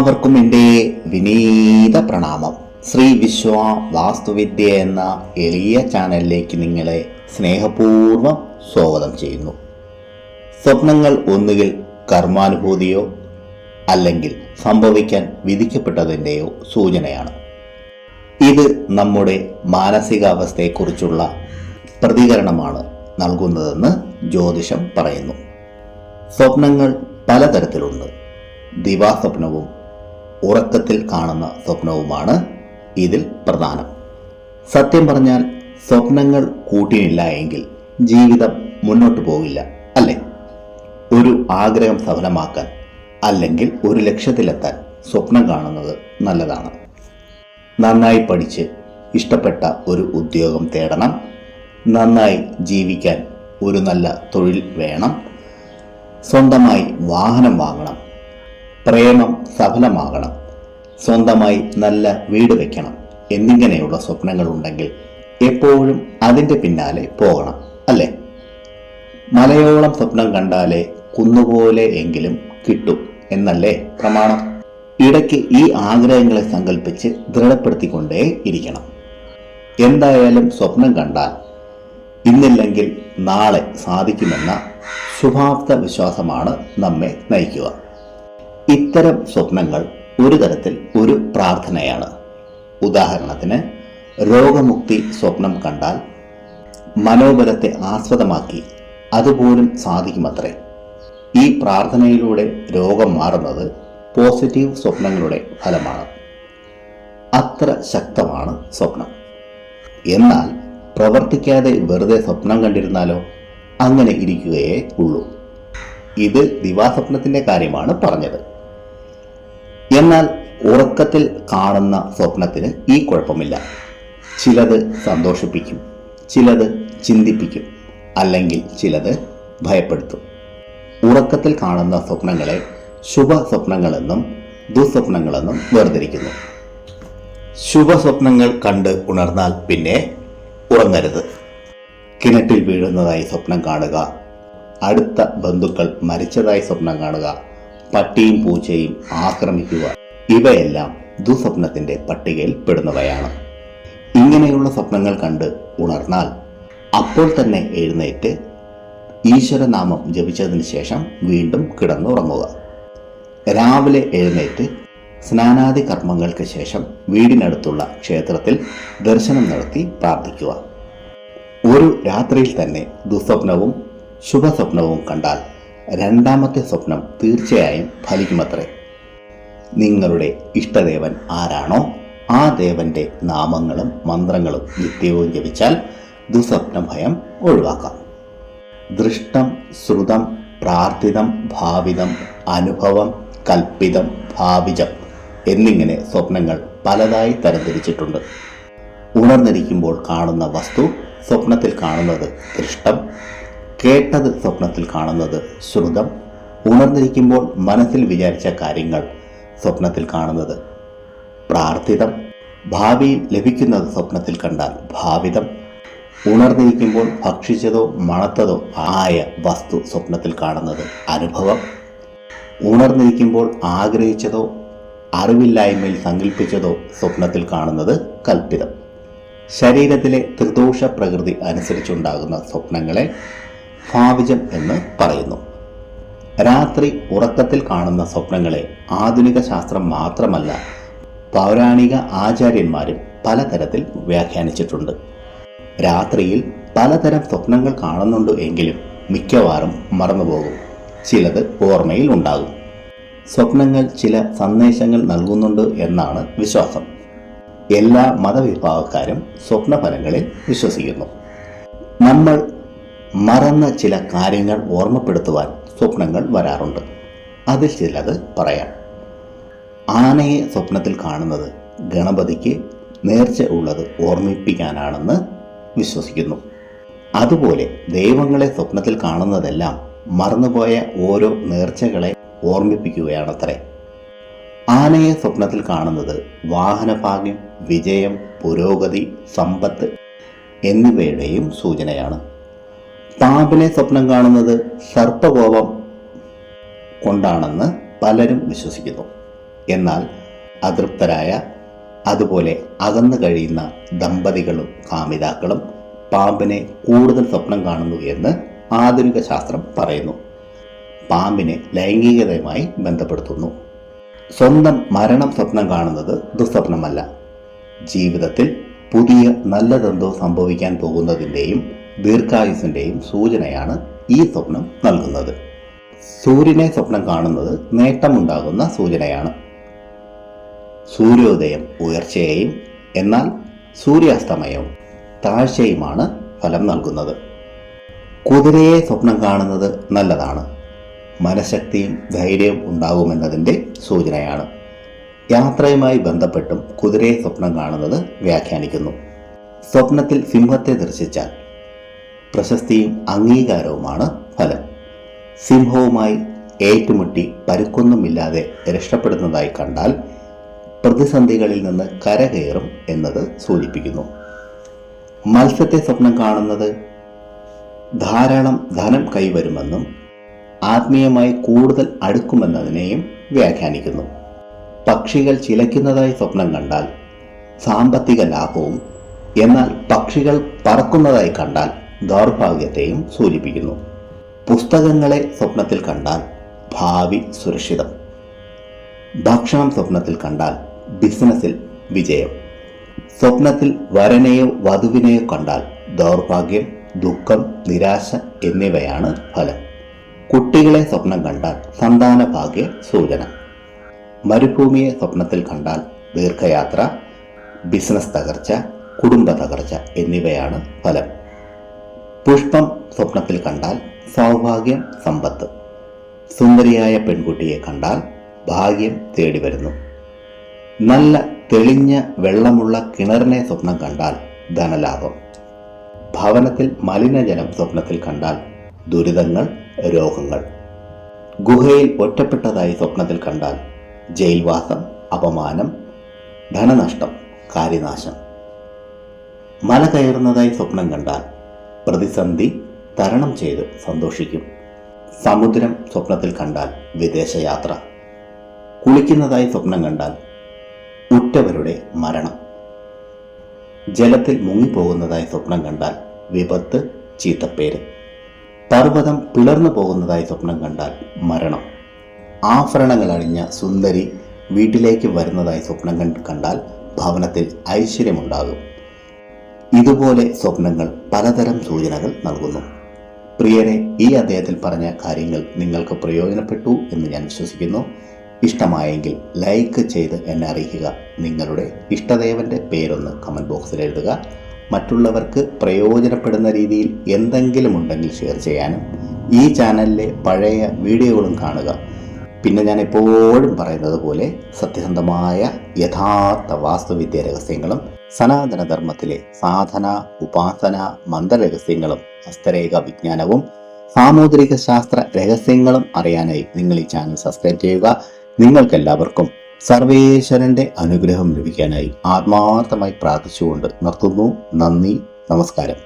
എല്ലാവർക്കും എൻ്റെ വിനീത പ്രണാമം. ശ്രീ വിശ്വ വാസ്തുവിദ്യ എന്ന എളിയ ചാനലിലേക്ക് നിങ്ങളെ സ്നേഹപൂർവ്വം സ്വാഗതം ചെയ്യുന്നു. സ്വപ്നങ്ങൾ ഒന്നുകിൽ കർമാനുഭൂതിയോ അല്ലെങ്കിൽ സംഭവിക്കാൻ വിധിക്കപ്പെട്ടതിൻ്റെയോ സൂചനയാണ്. ഇത് നമ്മുടെ മാനസികാവസ്ഥയെക്കുറിച്ചുള്ള പ്രതികരണമാണ് നൽകുന്നതെന്ന് ജ്യോതിഷം പറയുന്നു. സ്വപ്നങ്ങൾ പലതരത്തിലുണ്ട്. ദിവാസ്വപ്നവും ഉറക്കത്തിൽ കാണുന്ന സ്വപ്നവുമാണ് ഇതിൽ പ്രധാനം. സത്യം പറഞ്ഞാൽ സ്വപ്നങ്ങൾ കൂട്ടിനില്ല എങ്കിൽ ജീവിതം മുന്നോട്ട് പോകില്ല, അല്ലേ? ഒരു ആഗ്രഹം സഫലമാക്കാൻ അല്ലെങ്കിൽ ഒരു ലക്ഷ്യത്തിലെത്താൻ സ്വപ്നം കാണുന്നത് നല്ലതാണ്. നന്നായി പഠിച്ച് ഇഷ്ടപ്പെട്ട ഒരു ഉദ്യോഗം തേടണം, നന്നായി ജീവിക്കാൻ ഒരു നല്ല തൊഴിൽ വേണം, സ്വന്തമായി വാഹനം വാങ്ങണം, പ്രേമം സഫലമാകണം, സ്വന്തമായി നല്ല വീട് വയ്ക്കണം എന്നിങ്ങനെയുള്ള സ്വപ്നങ്ങൾ ഉണ്ടെങ്കിൽ എപ്പോഴും അതിൻ്റെ പിന്നാലെ പോകണം, അല്ലേ? മലയോളം സ്വപ്നം കണ്ടാലേ കുന്നുപോലെ എങ്കിലും കിട്ടും എന്നല്ലേ പ്രമാണം. ഇടയ്ക്ക് ഈ ആഗ്രഹങ്ങളെ സങ്കല്പിച്ച് ദൃഢപ്പെടുത്തിക്കൊണ്ടേ ഇരിക്കണം. എന്തായാലും സ്വപ്നം കണ്ടാൽ ഇന്നില്ലെങ്കിൽ നാളെ സാധിക്കുമെന്ന ശുഭാപ്ത വിശ്വാസമാണ് നമ്മെ നയിക്കുക. ഇത്തരം സ്വപ്നങ്ങൾ ഒരു തരത്തിൽ ഒരു പ്രാർത്ഥനയാണ്. ഉദാഹരണത്തിന്, രോഗമുക്തി സ്വപ്നം കണ്ടാൽ മനോബലത്തെ ആസ്പദമാക്കി അതുപോലും സാധിക്കുമത്രേ. ഈ പ്രാർത്ഥനയിലൂടെ രോഗം മാറുന്നത് പോസിറ്റീവ് സ്വപ്നങ്ങളുടെ ഫലമാണ്. അത്ര ശക്തമാണ് സ്വപ്നം. എന്നാൽ പ്രവർത്തിക്കാതെ വെറുതെ സ്വപ്നം കണ്ടിരുന്നാലോ? അങ്ങനെ ഇരിക്കുകയേ ഉള്ളൂ. ഇത് ദിവാസ്വപ്നത്തിൻ്റെ കാര്യമാണ് പറഞ്ഞത്. എന്നാൽ ഉറക്കത്തിൽ കാണുന്ന സ്വപ്നത്തിന് ഈ കുഴപ്പമില്ല. ചിലത് സന്തോഷിപ്പിക്കും, ചിലത് ചിന്തിപ്പിക്കും, അല്ലെങ്കിൽ ചിലത് ഭയപ്പെടുത്തും. ഉറക്കത്തിൽ കാണുന്ന സ്വപ്നങ്ങളെ ശുഭ സ്വപ്നങ്ങളെന്നും ദുസ്വപ്നങ്ങളെന്നും വേർതിരിക്കുന്നു. ശുഭസ്വപ്നങ്ങൾ കണ്ട് ഉണർന്നാൽ പിന്നെ ഉറങ്ങരുത്. കിണറ്റിൽ വീഴുന്നതായി സ്വപ്നം കാണുക, അടുത്ത ബന്ധുക്കൾ മരിച്ചതായി സ്വപ്നം കാണുക, പട്ടിയും പൂച്ചയും ആക്രമിക്കുക, ഇവയെല്ലാം ദുസ്വപ്നത്തിന്റെ പട്ടികയിൽ പെടുന്നവയാണ്. ഇങ്ങനെയുള്ള സ്വപ്നങ്ങൾ കണ്ട് ഉണർന്നാൽ അപ്പോൾ തന്നെ എഴുന്നേറ്റ് ഈശ്വരനാമം ജപിച്ചതിന് ശേഷം വീണ്ടും കിടന്നുറങ്ങുക. രാവിലെ എഴുന്നേറ്റ് സ്നാനാദി കർമ്മങ്ങൾക്ക് ശേഷം വീടിനടുത്തുള്ള ക്ഷേത്രത്തിൽ ദർശനം നടത്തി പ്രാർത്ഥിക്കുക. ഒരു രാത്രിയിൽ തന്നെ ദുസ്വപ്നവും ശുഭസ്വപ്നവും കണ്ടാൽ രണ്ടാമത്തെ സ്വപ്നം തീർച്ചയായും ഫലിക്കുമത്രേ. നിങ്ങളുടെ ഇഷ്ടദേവൻ ആരാണോ ആ ദേവന്റെ നാമങ്ങളും മന്ത്രങ്ങളും നിത്യവും ജപിച്ചാൽ ദുസ്വപ്ന ഭയം ഒഴിവാക്കാം. ദൃഷ്ടം, ശ്രുതം, പ്രാർത്ഥിതം, ഭാവിതം, അനുഭവം, കൽപ്പിതം, ഭാവിജം എന്നിങ്ങനെ സ്വപ്നങ്ങൾ പലതായി തരംതിരിച്ചിട്ടുണ്ട്. ഉണർന്നിരിക്കുമ്പോൾ കാണുന്ന വസ്തു സ്വപ്നത്തിൽ കാണുന്നത് ദൃഷ്ടം, കേട്ടത് സ്വപ്നത്തിൽ കാണുന്നത് ശ്രുതം, ഉണർന്നിരിക്കുമ്പോൾ മനസ്സിൽ വിചാരിച്ച കാര്യങ്ങൾ സ്വപ്നത്തിൽ കാണുന്നത് പ്രാർത്ഥിതം, ഭാവിയിൽ ലഭിക്കുന്നത് സ്വപ്നത്തിൽ കണ്ടാൽ ഭാവിതം, ഉണർന്നിരിക്കുമ്പോൾ ഭക്ഷിച്ചതോ മണത്തതോ ആയ വസ്തു സ്വപ്നത്തിൽ കാണുന്നത് അനുഭവം, ഉണർന്നിരിക്കുമ്പോൾ ആഗ്രഹിച്ചതോ അറിവില്ലായ്മയിൽ സങ്കല്പിച്ചതോ സ്വപ്നത്തിൽ കാണുന്നത് കൽപ്പിതം. ശരീരത്തിലെ ത്രിദോഷ പ്രകൃതി അനുസരിച്ചുണ്ടാകുന്ന സ്വപ്നങ്ങളെ ഭാവിജം എന്ന് പറയുന്നു. രാത്രി ഉറക്കത്തിൽ കാണുന്ന സ്വപ്നങ്ങളെ ആധുനിക ശാസ്ത്രം മാത്രമല്ല പൗരാണിക ആചാര്യന്മാരും പലതരത്തിൽ വ്യാഖ്യാനിച്ചിട്ടുണ്ട്. രാത്രിയിൽ പലതരം സ്വപ്നങ്ങൾ കാണുന്നുണ്ട് എങ്കിലും മിക്കവാറും മറന്നുപോകും, ചിലത് ഓർമ്മയിൽ ഉണ്ടാകും. സ്വപ്നങ്ങൾ ചില സന്ദേശങ്ങൾ നൽകുന്നുണ്ട് എന്നാണ് വിശ്വാസം. എല്ലാ മതവിഭാഗക്കാരും സ്വപ്നഫലങ്ങളിൽ വിശ്വസിക്കുന്നു. നമ്മൾ മറന്ന ചില കാര്യങ്ങൾ ഓർമ്മപ്പെടുത്തുവാൻ സ്വപ്നങ്ങൾ വരാറുണ്ട്. അതിൽ ചിലത് പറയാം. ആനയെ സ്വപ്നത്തിൽ കാണുന്നത് ഗണപതിക്ക് നേർച്ച ഉള്ളത് ഓർമ്മിപ്പിക്കാനാണെന്ന് വിശ്വസിക്കുന്നു. അതുപോലെ ദൈവങ്ങളെ സ്വപ്നത്തിൽ കാണുന്നതെല്ലാം മറന്നുപോയ ഓരോ നേർച്ചകളെ ഓർമ്മിപ്പിക്കുകയാണത്രേ. ആനയെ സ്വപ്നത്തിൽ കാണുന്നത് വാഹനഭാഗ്യം, വിജയം, പുരോഗതി, സമ്പത്ത് എന്നിവയുടെയും സൂചനയാണ്. പാമ്പിനെ സ്വപ്നം കാണുന്നത് സർപ്പകോപം കൊണ്ടാണെന്ന് പലരും വിശ്വസിക്കുന്നു. എന്നാൽ അതൃപ്തരായ, അതുപോലെ അകന്നു കഴിയുന്ന ദമ്പതികളും കാമിതാക്കളും പാമ്പിനെ കൂടുതൽ സ്വപ്നം കാണുന്നു എന്ന് ആധുനിക ശാസ്ത്രം പറയുന്നു. പാമ്പിനെ ലൈംഗികതയുമായി ബന്ധപ്പെടുത്തുന്നു. സ്വന്തം മരണം സ്വപ്നം കാണുന്നത് ദുസ്വപ്നമല്ല. ജീവിതത്തിൽ പുതിയ നല്ലതെന്തോ സംഭവിക്കാൻ പോകുന്നതിൻ്റെയും ദീർഘായുസിൻ്റെയും സൂചനയാണ് ഈ സ്വപ്നം നൽകുന്നത്. സൂര്യനെ സ്വപ്നം കാണുന്നത് നേട്ടമുണ്ടാകുന്ന സൂചനയാണ്. സൂര്യോദയം ഉയർച്ചയെയും എന്നാൽ സൂര്യാസ്തമയവും താഴ്ചയുമാണ് ഫലം നൽകുന്നത്. കുതിരയെ സ്വപ്നം കാണുന്നത് നല്ലതാണ്. മനഃശക്തിയും ധൈര്യവും ഉണ്ടാകുമെന്നതിൻ്റെ സൂചനയാണ്. യാത്രയുമായി ബന്ധപ്പെട്ടും കുതിരയെ സ്വപ്നം കാണുന്നത് വ്യാഖ്യാനിക്കുന്നു. സ്വപ്നത്തിൽ സിംഹത്തെ ദർശിച്ചാൽ പ്രശസ്തിയും അംഗീകാരവുമാണ് ഫലം. സിംഹവുമായി ഏറ്റുമുട്ടി പരുക്കൊന്നുമില്ലാതെ രക്ഷപ്പെടുന്നതായി കണ്ടാൽ പ്രതിസന്ധികളിൽ നിന്ന് കരകയറും എന്നത് സൂചിപ്പിക്കുന്നു. മത്സ്യത്തെ സ്വപ്നം കാണുന്നത് ധാരാളം ധനം കൈവരുമെന്നും ആത്മീയമായി കൂടുതൽ അടുക്കുമെന്നതിനെയും വ്യാഖ്യാനിക്കുന്നു. പക്ഷികൾ ചിലയ്ക്കുന്നതായി സ്വപ്നം കണ്ടാൽ സാമ്പത്തിക ലാഭവും, എന്നാൽ പക്ഷികൾ പറക്കുന്നതായി കണ്ടാൽ ദൗർഭാഗ്യത്തെയും സൂചിപ്പിക്കുന്നു. പുസ്തകങ്ങളെ സ്വപ്നത്തിൽ കണ്ടാൽ ഭാവി സുരക്ഷിതം. ഭക്ഷണം സ്വപ്നത്തിൽ കണ്ടാൽ ബിസിനസ്സിൽ വിജയം. സ്വപ്നത്തിൽ വരനെയോ വധുവിനെയോ കണ്ടാൽ ദൗർഭാഗ്യം, ദുഃഖം, നിരാശ എന്നിവയാണ് ഫലം. കുട്ടികളെ സ്വപ്നം കണ്ടാൽ സന്താന ഭാഗ്യ സൂചന. മരുഭൂമിയെ സ്വപ്നത്തിൽ കണ്ടാൽ ദീർഘയാത്ര, ബിസിനസ് തകർച്ച, കുടുംബ തകർച്ച എന്നിവയാണ് ഫലം. പുഷ്പം സ്വപ്നത്തിൽ കണ്ടാൽ സൗഭാഗ്യം, സമ്പത്ത്. സുന്ദരിയായ പെൺകുട്ടിയെ കണ്ടാൽ ഭാഗ്യം തേടി വരുന്നു. നല്ല തെളിഞ്ഞ വെള്ളമുള്ള കിണറിനെ സ്വപ്നം കണ്ടാൽ ധനലാഭം. ഭവനത്തിൽ മലിനജലം സ്വപ്നത്തിൽ കണ്ടാൽ ദുരിതങ്ങൾ, രോഗങ്ങൾ. ഗുഹയിൽ ഒറ്റപ്പെട്ടതായി സ്വപ്നത്തിൽ കണ്ടാൽ ജയിൽവാസം, അപമാനം, ധനനഷ്ടം, കാര്യനാശം. മല കയറുന്നതായി സ്വപ്നം കണ്ടാൽ പ്രതിസന്ധി തരണം ചെയ്ത് സന്തോഷിക്കും. സമുദ്രം സ്വപ്നത്തിൽ കണ്ടാൽ വിദേശയാത്ര. കുളിക്കുന്നതായി സ്വപ്നം കണ്ടാൽ ഉറ്റവരുടെ മരണം. ജലത്തിൽ മുങ്ങിപ്പോകുന്നതായി സ്വപ്നം കണ്ടാൽ വിപത്ത്, ചീത്തപ്പേര്. പർവ്വതം പിളർന്നു പോകുന്നതായി സ്വപ്നം കണ്ടാൽ മരണം. ആഭരണങ്ങൾ അണിഞ്ഞ സുന്ദരി വീട്ടിലേക്ക് വരുന്നതായി സ്വപ്നം കണ്ടാൽ ഭവനത്തിൽ ഐശ്വര്യമുണ്ടാകും. ഇതുപോലെ സ്വപ്നങ്ങൾ പലതരം സൂചനകൾ നൽകുന്നു. പ്രിയരെ, ഈ അധ്യായത്തിൽ പറഞ്ഞ കാര്യങ്ങൾ നിങ്ങൾക്ക് പ്രയോജനപ്പെട്ടു എന്ന് ഞാൻ വിശ്വസിക്കുന്നു. ഇഷ്ടമായെങ്കിൽ ലൈക്ക് ചെയ്ത് എന്നെ അറിയിക്കുക. നിങ്ങളുടെ ഇഷ്ടദേവൻ്റെ പേരൊന്ന് കമൻറ്റ് ബോക്സിൽ എഴുതുക. മറ്റുള്ളവർക്ക് പ്രയോജനപ്പെടുന്ന രീതിയിൽ എന്തെങ്കിലും ഉണ്ടെങ്കിൽ ഷെയർ ചെയ്യാനും ഈ ചാനലിലെ പഴയ വീഡിയോകളും കാണുക. പിന്നെ ഞാൻ എപ്പോഴും പറയുന്നത് പോലെ സത്യസന്ധമായ യഥാർത്ഥ വാസ്തുവിദ്യ രഹസ്യങ്ങളും സനാതനധർമ്മത്തിലെ സാധന, ഉപാസന, മന്ത്രരഹസ്യങ്ങളും ഹസ്തരേഖ വിജ്ഞാനവും സാമുദ്രിക ശാസ്ത്ര രഹസ്യങ്ങളും അറിയാനായി നിങ്ങൾ ഈ ചാനൽ സബ്സ്ക്രൈബ് ചെയ്യുക. നിങ്ങൾക്കെല്ലാവർക്കും സർവേശ്വരന്റെ അനുഗ്രഹം ലഭിക്കാനായി ആത്മാർത്ഥമായി പ്രാർത്ഥിച്ചുകൊണ്ട് നിർത്തുന്നു. നന്ദി, നമസ്കാരം.